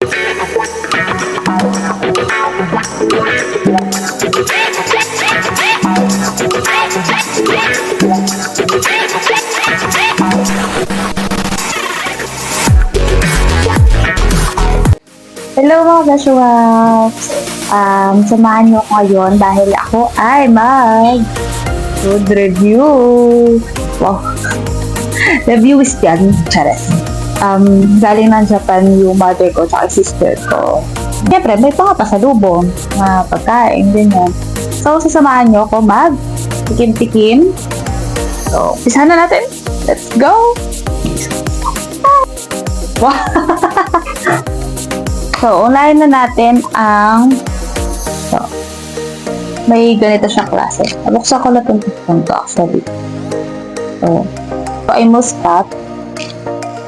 Hello mga Gashuwaps! Samahan niyo ako ngayon dahil ako ay food review. Wow! Reviewist yan, chares. Galing ng Japan yung mother ko at sister ko. Siyempre, may pasalubong na pagkain, ganyan. So, sasamahan niyo ako tikim-tikim. So, umpisa na natin. Let's go! Wow! So, unahin na natin may ganito siyang klase. Nabuksan ko na itong to actually. So, ito ay muscat.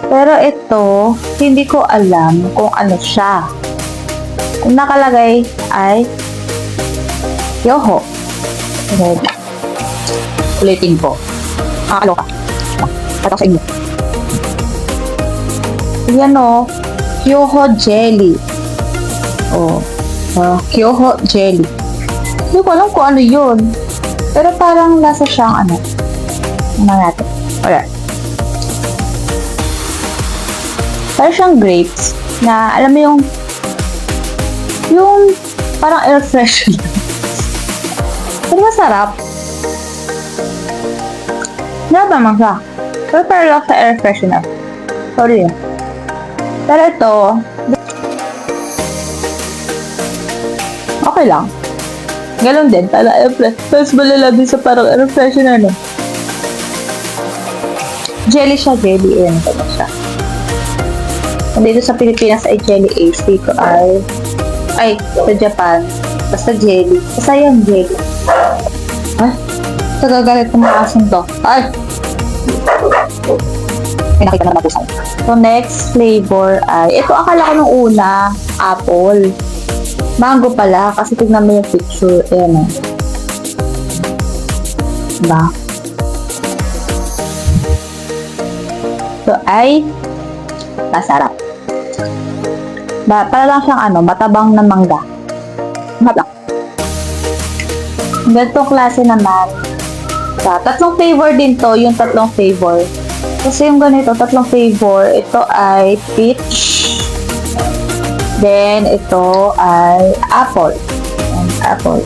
Pero ito, hindi ko alam kung ano siya. Ang nakalagay ay Yoho. Ulitin ko. Nakakaloka. Patok sa inyo. Yan o. Yoho jelly. Yoho jelly. Hindi ko alam kung ano yun. Pero parang nasa siyang ano natin. Alright. Parang siyang grapes na alam mo yung parang air freshener. Pero masarap. Sarap naman siya. Pero parang lang sa air freshener. Sorry. Pero ito, okay lang. Ganon din, para air freshener. Tapos malala din sa parang air freshener, no? Jelly siya, jelly. Ayan, ito na siya. Dito sa Pilipinas ay jelly ace. Dito ay, sa Japan. Basta jelly. Basta yan, jelly. Ay, sagagalit ng mga asin to. Ay! May nakita na naman. So, next flavor ay, ito akala ko nung una, apple. Mango pala, kasi tignan mo yung picture. Ayan o. Diba? So, ay, masarap. Para lang siyang matabang na mangga. Masarap. Ganitong klase naman. Tatlong flavor din to, yung tatlong flavor. Kasi yung ganito, tatlong flavor, ito ay peach. Then, ito ay apple. Apple.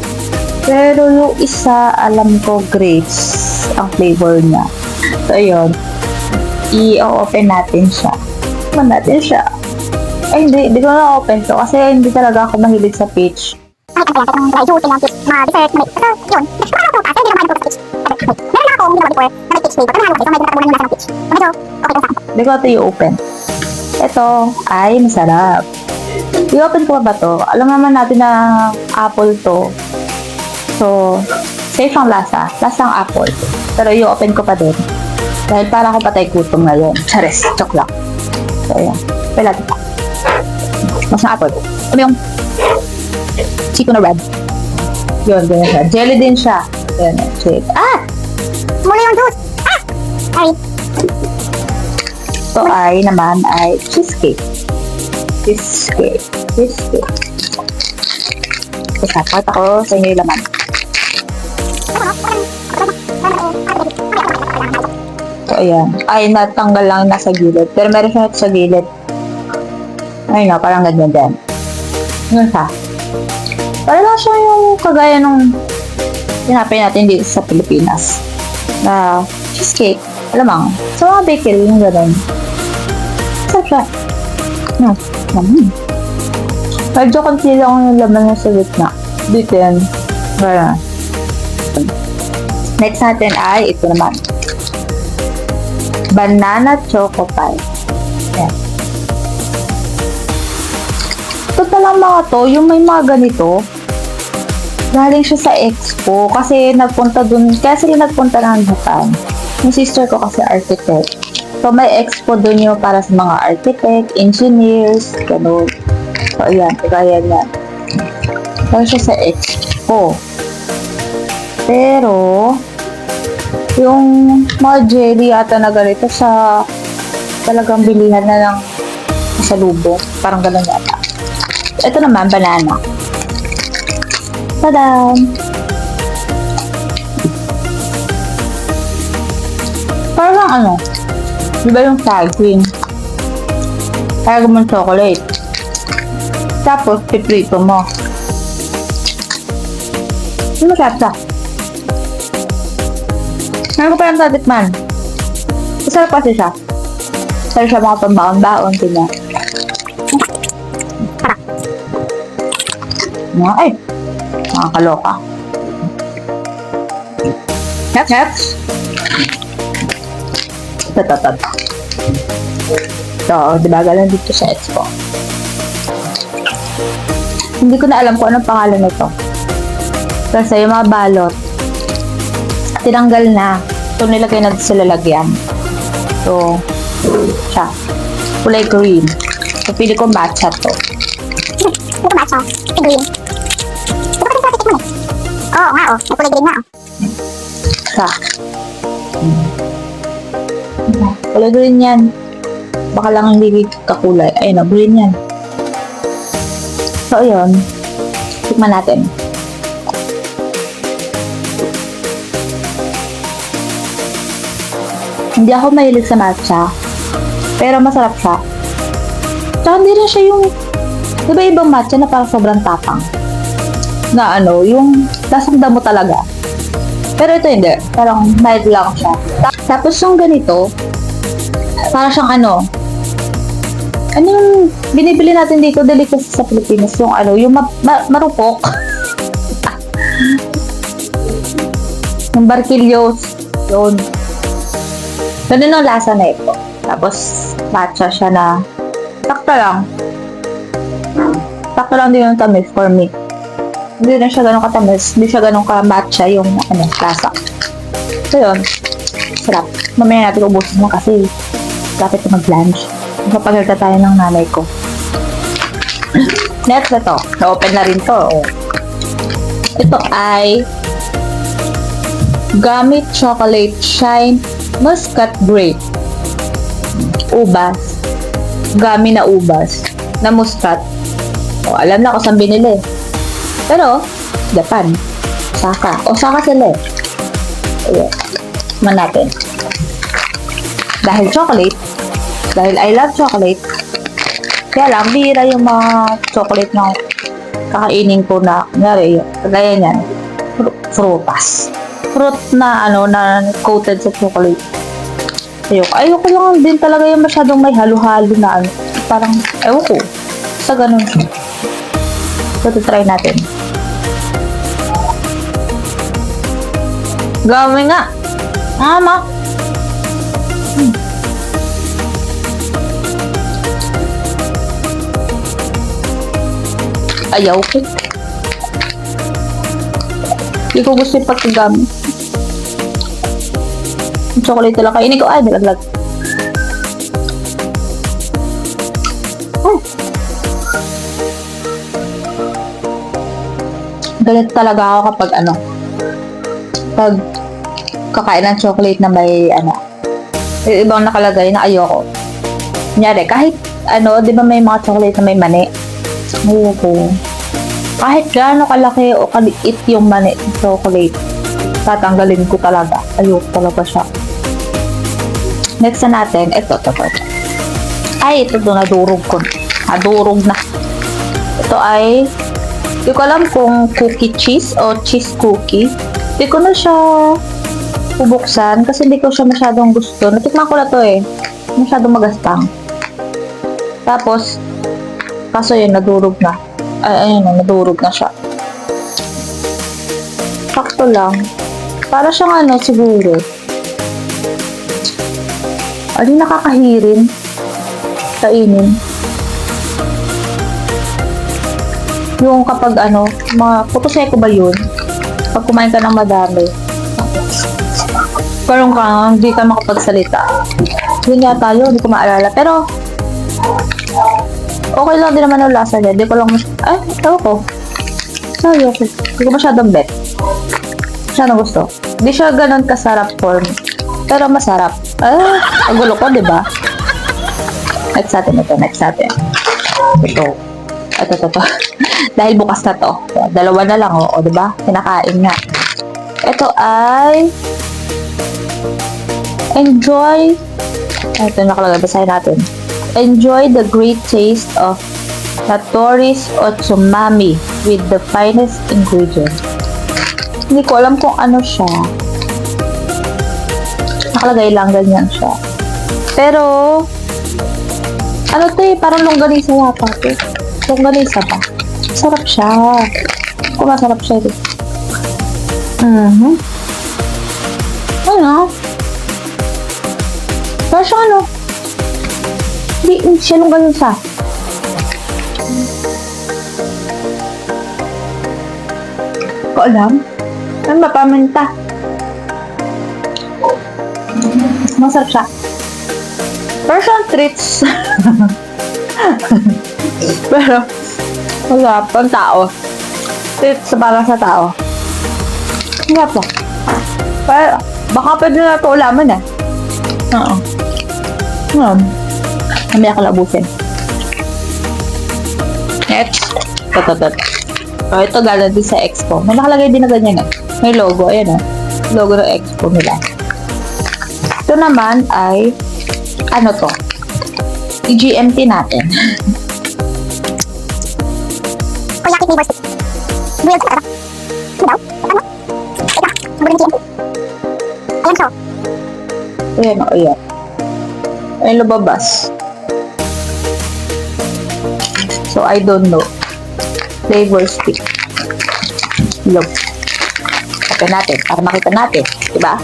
Pero yung isa, alam ko, grapes ang flavor niya. So, yun. I-open natin siya. Open natin siya. Ay, hindi ko na-open to kasi hindi talaga ako mahilig sa peach. Ay, ano ba yan? Itong dry juice, ma-dessert, yun. Kasi hindi naman ako sa peach. Meron ako, hindi naman before, na may peach flavor. Pero naman ako, so may dinatabunan yung lasa ng peach. So, medyo, okay lang sa akin. Hindi ko ito i-open. Ito ay masarap. I-open ko ba to? Alam naman natin na apple to. So, safe ang lasa. Lasang apple. Pero i-open ko pa din. Dahil para ako patay gutom ngayon. Chares, joke lang. So, ayan. Pwede natin pa. Mas na apple. Ano yung chico na red? Yun, ganyan siya. Jelly din siya. Ayan, shake. Ah! Muli yung juice! Ah! Ay! Ito ay naman ay cheesecake. Cheesecake. Teka, pakita ko sa inyo yung laman. So, ayan. Ay, natanggal lang nasa gilid. Pero meron siya sa gilid. Ayun na, parang ganyan din. Yun siya. Para lang siya yung kagaya nung tinapay natin dito sa Pilipinas. Na cheesecake. Alamang. Sa mga bakery, yung gano'n. Sarap siya. No. Medyo konti lang yung laman sa gitna. Dito yan. Gano'n. Next natin ay ito naman. Banana choco pie. Ayan. Ito palang mga to, yung may mga ganito, galing siya sa expo kasi nagpunta dun, kaya sila nagpunta ng Japan. Yung sister ko kasi architect. So may expo dun yung para sa mga architect, engineers, gano'n. So ayan, kaya yan. Galing siya sa expo. Pero, yung mga jelly ata na ganito sa talagang bilihan na ng pasalubong. Parang gano'n yata. Ito naman, banana. Tadam! Parang ano, di ba yung saging? Kaya mo chocolate. Tapos, piprito mo. Ano masarap siya? Ngayon ko pa lang tatikman. Masarap kasi siya. Masarap siya mga pambaon-baon, tingnan. Ay, nakakaloka. Next. Ito. So, diba galang dito sa Expo. Hindi ko na alam kung anong pangalan nito. Kasi yung mga balot, tinanggal na. So, nilagay na sa lalagyan. So, siya. Kulay green. So, pili ko matcha to. Ito ba siya? Ito green. Ito ba ito mo? Oo nga, may kulay green nga. Siya. Kulay green yan. Baka lang hindi kakulay. Ayun, green yan. So, ayun. Tikman natin. Hindi ako mahilig sa matcha. Pero masarap siya. Tsaka hindi rin siya yung... Diba ibang matcha na parang sobrang tapang? Na ano, yung lasang damo talaga. Pero ito hindi. Parang mild lang siya. Tapos yung ganito, parang siyang ano, ano yung binibili natin dito, delicacy sa Pilipinas, yung ano, yung marupok. Yung barquillos. Yun. Ganun ang lasa na ito. Tapos, matcha siya na sakto lang. Sakto lang din yung tamis for me. Hindi na siya ganun katamis. Hindi siya ganun ka-matcha yung ano, lasa. So, yun. Sarap. Mamaya natin ubusin mo kasi lapit na mag-lunch. Magpapagalta tayo ng nanay ko. Next na to. Na-open na rin to. Ito ay Gummy Chocolate Shine Muscat Grape. Ubas. Gummy na ubas. Na muscat. O, alam na kung saan binili. Pero, Japan. Saka. Osaka sila eh. Ayan. Man natin. Dahil chocolate. Dahil I love chocolate. Kaya lang, bihira yung mga chocolate na kakainin ko na, kunyari, kagaya niyan. Frutas. Fruit na, ano, na coated sa chocolate. Ayoko lang din talaga yung masyadong may halo-halo na, ano. Parang, ewan ko. Sa ganun. So, try natin. Gawin nga. Ama. Ayaw ko. Hindi ko gusto yung pagkagamit. Yung chocolate talaga. Kainin ko. Ay, nilaglag. Galit talaga ako kapag ano. Pag kakain ng chocolate na may ano. Yung ibang nakalagay na ayoko. Kunyari, kahit ano, di ba may mga chocolate na may mani? Ayoko. Kahit gaano kalaki o kaliit yung mani chocolate, tatanggalin ko talaga. Ayoko talaga siya. Next na natin, ito. Ay, ito nadurog ko. Nadurog na. Ito ay, hindi ko alam kung cookie cheese o cheese cookie. Hindi ko na siya bubuksan kasi hindi ko siya masyadong gusto. Natikman ko na to eh. Masyadong magaspang. Tapos, kaso yun, nadurog na. Ay, ayun na, nadurog na siya. Sakto lang. Para siyang ano, siguro. Ay, nakakahirin. Kainin. Yung kapag ano, mga putoseko ba yun? Pag kumain ka ng madami. Parang ka, hindi ka makapagsalita. Yun yata yun, hindi ko maalala. Pero, okay lang din naman ang lasa niya. Hindi ko lang tawa ko. Ayaw ko. Hindi ko masyadong bet. Masyadong gusto. Hindi siya ganun kasarap for me. Pero masarap. Ang gulo ko, diba? Next natin ito. Ito. Ito. Dahil bukas na to. Dalawa na lang, o, diba? Kinakain nga. Ito ay enjoy. Ito nakalagay, basahin natin. Enjoy the great taste of Natori's Otsumami with the finest ingredients. Hindi ko alam kung ano siya. Nakalagay lang, ganyan siya. Pero, ano to eh, parang longganisa yata to. Longganisa ba? Sarap siya. Kung masarap siya ito. Ano? Pero siya ano? Hindi siya longganisa. Ko alam? Ano ba, paminta? Masarap siya. Pero siyang treats. Pero, masarap. Pang tao. Treats para sa tao. Masarap po. Pero, baka pwede na ito ulaman eh. Oo. Mamaya ka labusin. Next. Ito. Oh, ito galing din sa Expo. May nakalagay din na ganyan eh. May logo. Ayan oh. Logo ng Expo nila. Ito naman ay ano to? I-GMT natin. Koyaki flavor stick. Grilled sa ano? Ano? Teka, ang GMT. Ayan siya. Ayan o, ayan. Ayan lumabas. So, I don't know. Flavor stick. Look. Open natin para makita natin. Diba?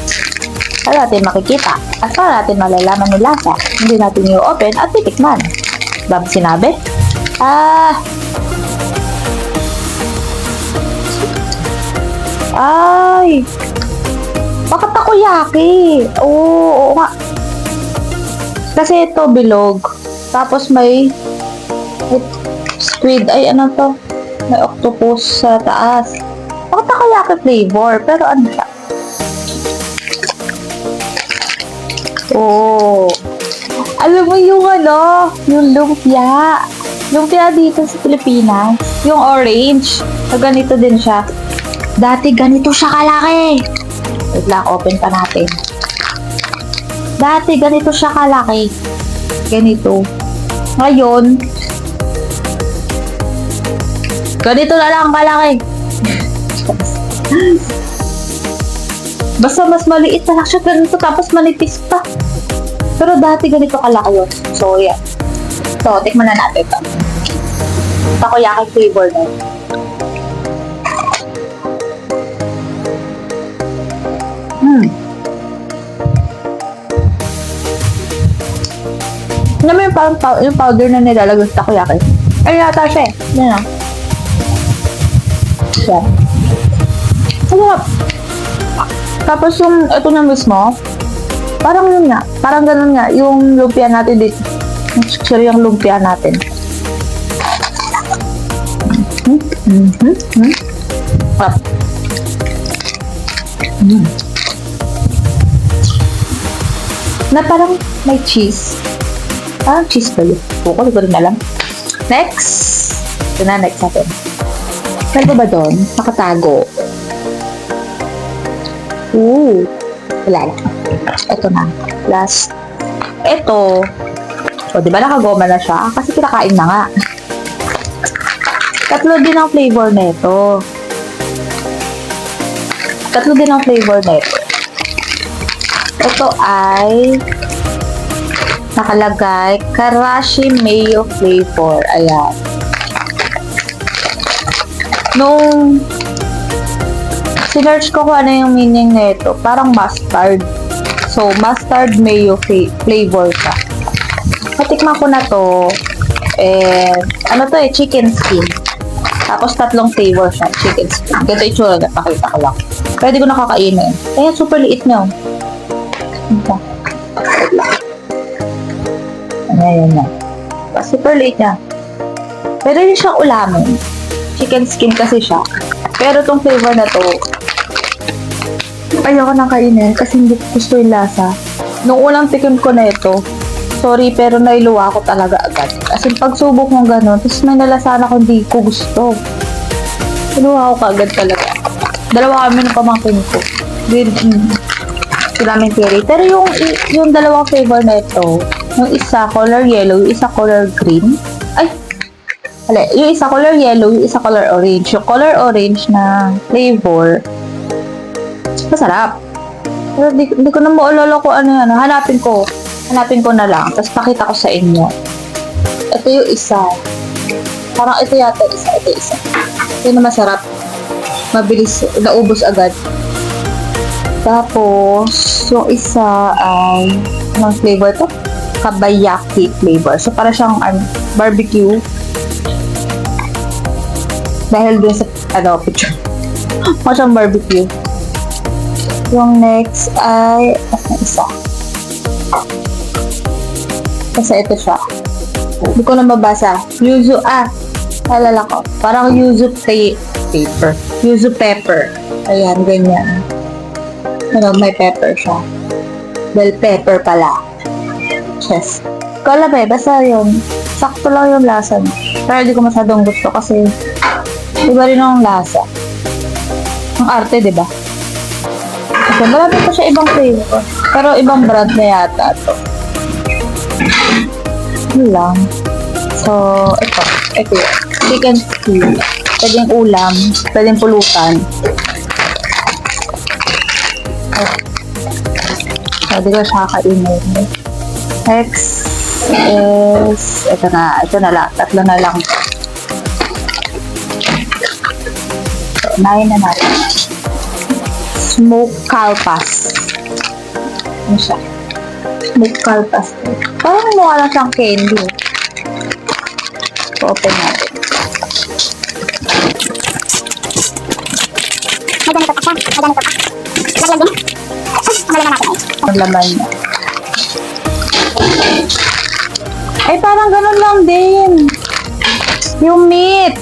Para natin makikita. At para natin malalaman yung lasa. Hindi natin i-open at titikman. Diba sinabi? Ay! Bakit takoyaki? Oo nga. Kasi ito bilog. Tapos may squid. Ay, ano to? May octopus sa taas. Bakit takoyaki flavor? Pero ano siya? Oh. Alam mo yung ano? Yung lumpia. Lumpia dito sa Pilipinas. Yung orange. So, ganito din siya. Dati ganito siya kalaki. Wait lang, open pa natin. Dati ganito siya kalaki. Ganito. Ngayon, ganito na lang kalaki. Basta mas maliit na lang siya ganito, tapos manipis pa. Pero dati ganito kalaki yun. So, yan. So, tikman na natin ito. Takoyaki flavor na yun. Ano mo yung parang yung powder na nilalagay sa takoyaki? Ay, yata siya eh. Yan o. Yan. Sarap. Tapos yung, ito na mismo, parang yun nga. Parang ganun nga. Yung lumpia natin dito. Sorry, yung lumpia natin. Sarap. Na parang may cheese. Parang cheese ba yun? Hindi ko rin alam. Next! Ito na, next natin. Pwede ba doon? Nakatago. Ooh! Wala lang. Ito na. Last. Ito. O, diba nakagoma na siya? Kasi kinakain na nga. Tatlo din ang flavor na ito. Tatlo din ang flavor na ito. Ito ay nakalagay Karashi Mayo flavor. Ayan. Nung sinearch ko kung ano yung meaning nito, parang mustard. So, mustard mayo flavor siya. Natikman ko na to. Ano to chicken skin. Tapos tatlong flavor siya. Chicken skin. Ganito yung tsura. Pakita ko lang. Pwede ko nakakainin. Kaya super liit nyo. Ito. Ayan na. Super liit niya. Pwede rin siyang ulamin. Chicken skin kasi siya. Pero tong flavor na to, ayoko nang kainin kasi hindi ko gusto yung lasa. Nung unang tikim ko na ito, Sorry, pero nailuwa ako talaga agad. Kasi pagsubok mo gano'n, tapos may nalasahan ako hindi ko gusto. Nailuwa ako agad talaga. Dalawa kami ng pamangkin ko. Sila namin theory. Pero yung dalawang flavor na ito, yung isa color yellow, yung isa color green. Ay! Yung isa color yellow, yung isa color orange. Yung color orange na flavor, masarap. Pero di ko na maalala ko ano yan. Hanapin ko na lang. Tapos pakita ko sa inyo. Ito yung isa. Parang ito yata isa. Ito isa. Ito na masarap. Mabilis. Naubos agad. Tapos, yung isa ay anong flavor to? Kabayaki flavor. So, para siyang barbecue. Dahil dun sa, picture. Para siyang barbecue. Yung next ay, isa. Kasi ito siya. Hindi ko na mabasa. Yuzu, alala ko. Parang yuzu paper. Yuzu pepper. Ayan, ganyan. May pepper siya. Bell pepper pala. Yes. Kala ba, basta yun. Sakto lang yung lasa niya. Pero hindi ko masyadong gusto kasi iba rin ang lasa. Ang arte, di ba? Kasi marami pa siya ibang flavor. Pero ibang brand na yata to. Yun lang. So, ito yun. Chicken stew. Pwedeng ulam. Pwedeng pulutan. Pwede ko siya kainin. Next is, ito na lang. Tatlo na lang. So, unahin na natin. Smoked kalpas. Ano siya? Smoked kalpas. Parang mukha lang siyang candy. So, open natin. May ganito pa siya. May ganito pa. Lagyan din. Ang natin ay. Ang laman niya. Ay, parang ganun lang din. Yung meat.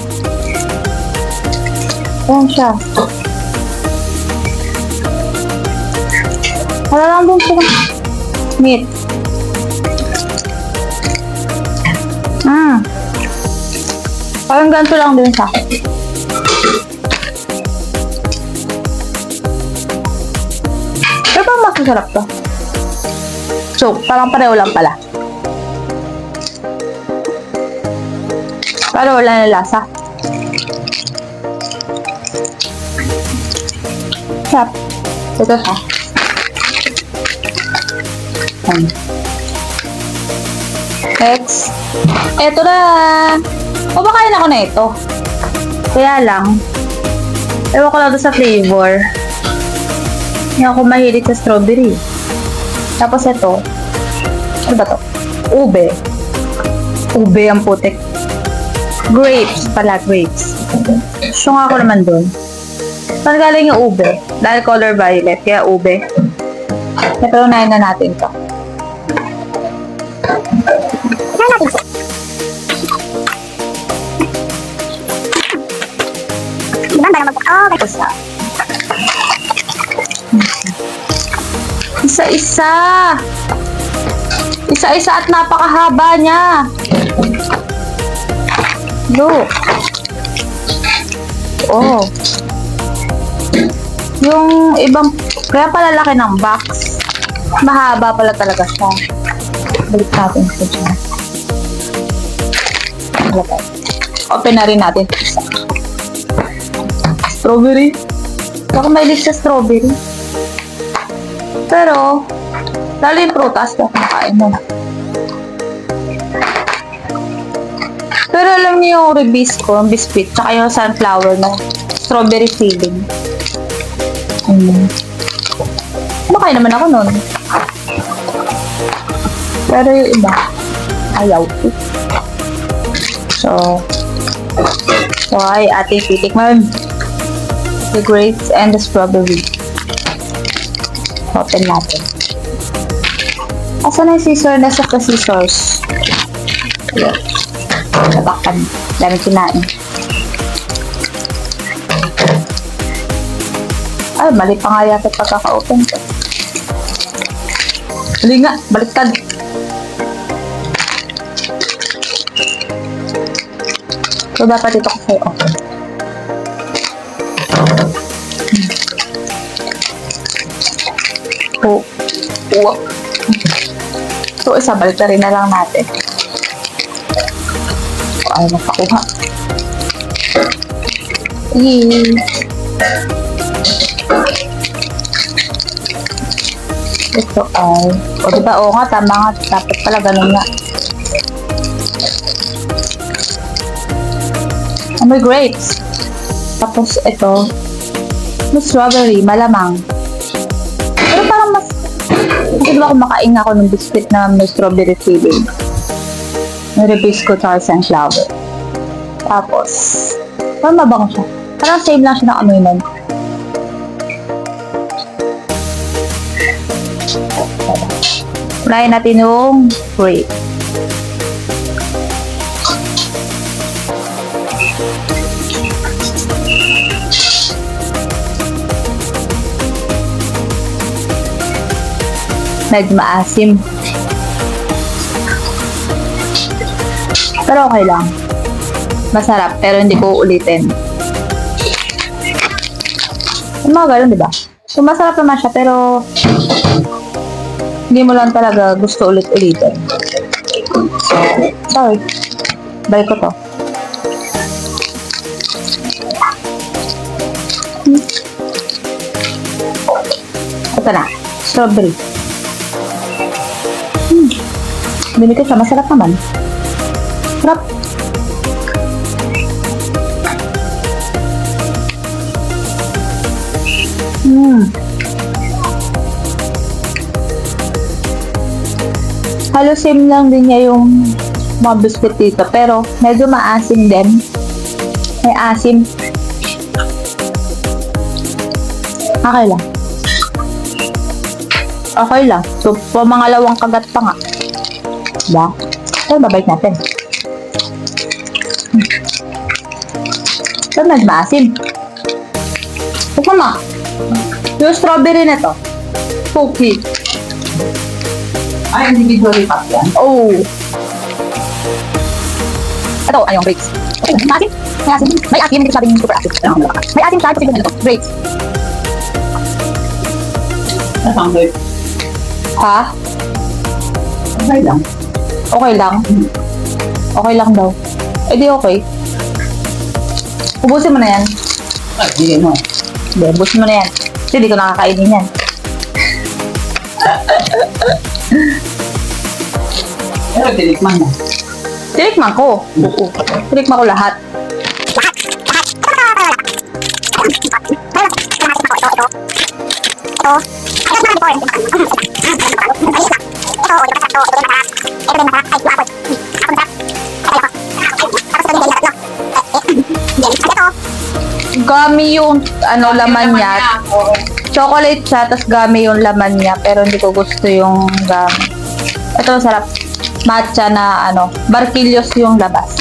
Ayan siya. Wala lang din siya. Meat. Parang ganito lang din siya. Pero parang mas masarap to. So, parang pareho lang pala. Pero wala na lasa. Sarap. Ito siya. Next. Ito na. Kumakain ako na ito. Kaya lang, ewan ko lang doon sa flavor. Hindi ako mahilig sa strawberry. Tapos ito, ano ba to? Ube. Ube ang putik. Grapes pala, grapes. So nga ako naman doon. Saan galing yung ube? Dahil color violet, kaya ube. Pero unahin na natin to. Unahin natin ito. Diba? Para mag-oh, Isa-isa. Isa-isa at napakahaba niya. Look. Oh. Yung ibang, kaya pala laki ng box. Mahaba pala talaga siya. Balik natin ito dyan. Open na rin natin ito isa. Strawberry. Ako mahilig sa strawberry. Pero, lalo yung prutas na kumakain mo. Pero alam niyo yung ribis ko, yung biscuit, tsaka yung sunflower na strawberry filling. Kumakain naman ako nun. Pero yung iba, ayaw ko. So ay ating titikman the grapes and the strawberry. Open natin. Asan na yung scissor? Nasa the scissors. Ayan. Natakpan. Dami kinain. Ay, mali pa nga yata pagkaka-open ko. Hali nga, baliktad. So, dapat ito kasi okay. Oh. Oh. So, isabal ka rin na lang natin. Ay, nakakuha. Yay! Ito ay... O, diba? Oo nga, tama nga. Dapat pala ganun nga. May grapes. Tapos, ito. May strawberry. Malamang. Pero parang mas... Kasi diba kumakain ako ng biscuit na may strawberry filling. May Rebisco tsaka sunflower. Tapos, parang mabango siya. Parang same lang siya ng amoy nun. Unahin natin yung grape. Medyo maasim. Pero okay lang. Masarap, pero hindi ko ulitin. Yung mga ganun, diba? So, masarap naman siya, pero hindi mo lang talaga gusto ulit-ulitin. So, sorry. Balik ko to. Ito na. Strawberry. Bili ko siya. Masarap naman. Sarap. Halos same lang din niya yung mga biscuit dito. Pero, medyo maasim din. May asim. Okay lang. Okay lang. So, pamangalawang kagat pa nga. Diba? So, babalik natin. So, medyo maasim. Ito mo. Yung strawberry na to. Cookie. Ay, individually pack yan. Oh. Ito, ay yung grapes. Maasim. May asim. May asim. Hindi ko sabing super asim. May asim siya. Kasi ito. Grapes. Nasang grape? Ha? Okay lang. Okay lang? Okay lang daw. Eh di okay. Ubusin mo na yan. Ay, hindi mo. Hindi, ubusin mo na yan. Kasi di ko nakakainin yan. Pero tinikman mo. Tinikman ko. Oo. Tinikman ko lahat. Gummy yung ano laman niya. Chocolate siya, tapos gummy yung laman niya. Pero hindi ko gusto yung gummy. Ito sarap. Matcha na ano, barquillos yung labas.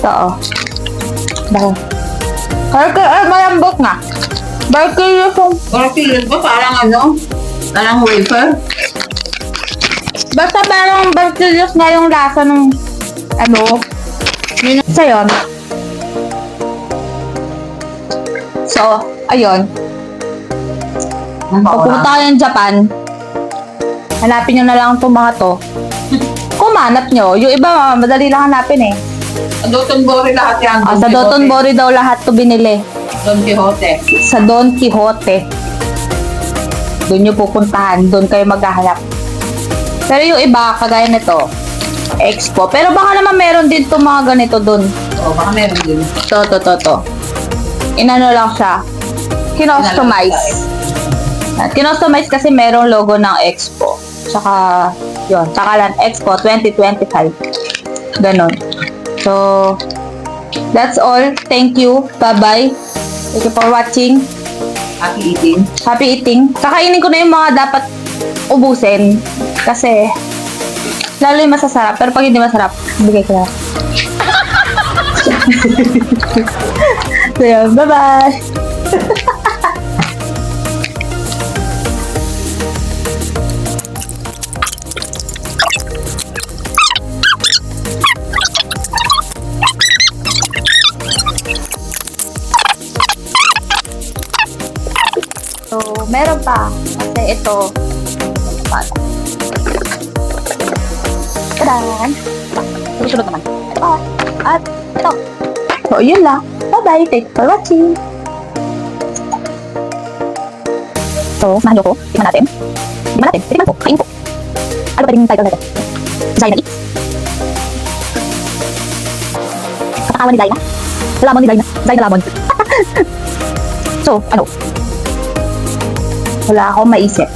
Ito oh. Dahil. Malambot nga. Barquillos yung... Barquillos ba? Parang ano? Parang wafer? Basta parang barquillos nga yung lasa ng ano. Yun sa yun. So, ayun. Pag pumunta kayo ng Japan, hanapin nyo na lang itong mga to. Kung mahanap nyo, yung iba madali lang hanapin eh. Sa Dotonbori lahat yan. Sa Dotonbori daw lahat to binili. Don Quixote. Sa Don Quixote. Doon nyo pupuntahan, doon kayo maghahanap. Pero yung iba, kagaya nito, Expo. Pero baka naman meron din itong mga ganito doon. Oo, baka meron din. To. Inano lang siya. Kinostomize. Kinostomize kasi merong logo ng Expo. Tsaka, yun. Tsaka lang Expo 2025. Ganon. So, that's all. Thank you. Bye-bye. Thank you for watching. Happy eating. Happy eating. Kakainin ko na yung mga dapat ubusin. Kasi, lalo yung masasarap. Pero pag hindi masarap, bigay ko na. So, yun. Bye-bye. So, meron pa. Kasi ito. Tadaan! Susunod naman. Ito pa. At ito. So, yun lang. Bye-bye. Thanks for watching. So, mahan ko. Tingnan natin. Tingnan natin. Tingnan po. Kain po. Ano pa rin yung title natin? Zaina Eats. Katakawan ni Zaina. Lamon ni Zaina. Zaina Lamon. So, ano? Wala akong maisip.